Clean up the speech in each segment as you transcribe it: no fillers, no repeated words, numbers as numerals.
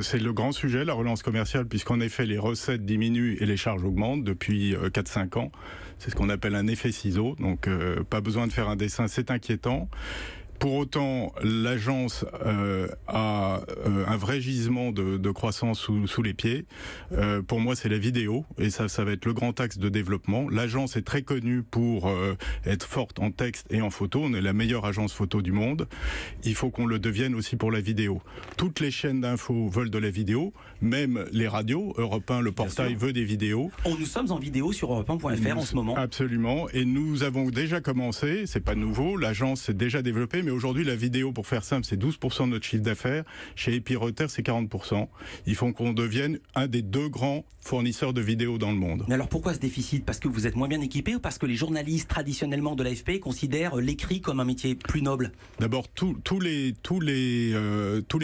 C'est le grand sujet, la relance commerciale, puisqu'en effet les recettes diminuent et les charges augmentent depuis 4-5 ans. C'est ce qu'on appelle un effet ciseau, donc pas besoin de faire un dessin, c'est inquiétant. Pour autant, l'agence a un vrai gisement de croissance sous les pieds. Pour moi, c'est la vidéo, et ça va être le grand axe de développement. L'agence est très connue pour être forte en texte et en photo. On est la meilleure agence photo du monde. Il faut qu'on le devienne aussi pour la vidéo. Toutes les chaînes d'infos veulent de la vidéo, même les radios. Europe 1, le portail veut des vidéos. Nous sommes en vidéo sur europe1.fr en ce moment. Absolument, et nous avons déjà commencé, c'est pas nouveau, l'agence s'est déjà développée, mais aujourd'hui la vidéo, pour faire simple, c'est 12% de notre chiffre d'affaires. Chez AP Reuters, c'est 40%. Il faut qu'on devienne un des 2 grands fournisseurs de vidéos dans le monde. Mais alors pourquoi ce déficit? Parce que vous êtes moins bien équipé ou parce que les journalistes traditionnellement de l'AFP considèrent l'écrit comme un métier plus noble? D'abord, tous les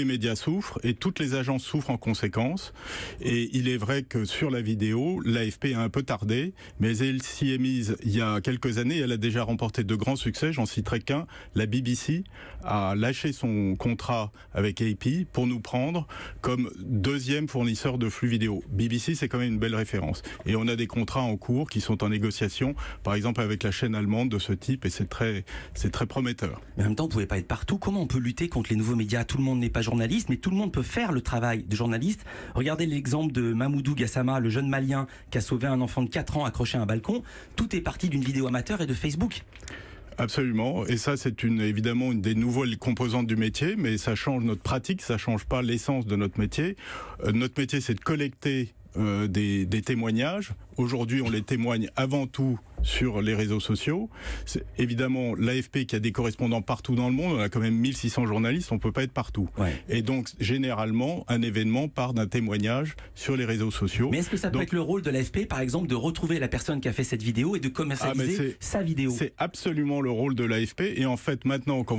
médias souffrent et toutes les agences souffrent en conséquence. Et il est vrai que sur la vidéo, l'AFP a un peu tardé, mais elle s'y est mise il y a quelques années. Elle a déjà remporté de grands succès. J'en citerai qu'un. La BBC a lâché son contrat avec AP pour nous prendre comme 2e fournisseur de flux vidéo. BBC, c'est quand même une belle référence. Et on a des contrats en cours qui sont en négociation, par exemple avec la chaîne allemande de ce type, et c'est très prometteur. Mais en même temps, vous ne pouvez pas être partout. Comment on peut lutter contre les nouveaux médias? Tout le monde n'est pas journaliste, mais tout le monde peut faire le travail de journaliste. Regardez l'exemple de Mamoudou Gassama, le jeune Malien qui a sauvé un enfant de 4 ans accroché à un balcon. Tout est parti d'une vidéo amateur et de Facebook. Absolument, et ça c'est évidemment une des nouvelles composantes du métier, mais ça change notre pratique, ça change pas l'essence de notre métier. Notre métier, c'est de collecter des témoignages. Aujourd'hui, on les témoigne avant tout sur les réseaux sociaux. C'est évidemment l'AFP qui a des correspondants partout dans le monde. On a quand même 1600 journalistes, on peut pas être partout. Ouais. Et donc, généralement, un événement part d'un témoignage sur les réseaux sociaux. Mais est-ce que ça peut être le rôle de l'AFP, par exemple, de retrouver la personne qui a fait cette vidéo et de commercialiser sa vidéo? C'est absolument le rôle de l'AFP. Et en fait, maintenant, quand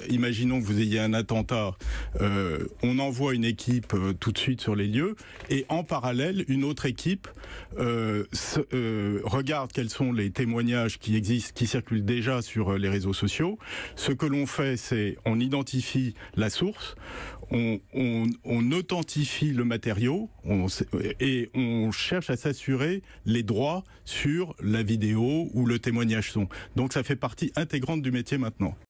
imaginons que vous ayez un attentat, on envoie une équipe tout de suite sur les lieux. Et en parallèle, une autre équipe regarde quels sont les témoignages qui existent, qui circulent déjà sur les réseaux sociaux. Ce que l'on fait, c'est on identifie la source, on authentifie le matériau et on cherche à s'assurer les droits sur la vidéo ou le témoignage son. Donc ça fait partie intégrante du métier maintenant.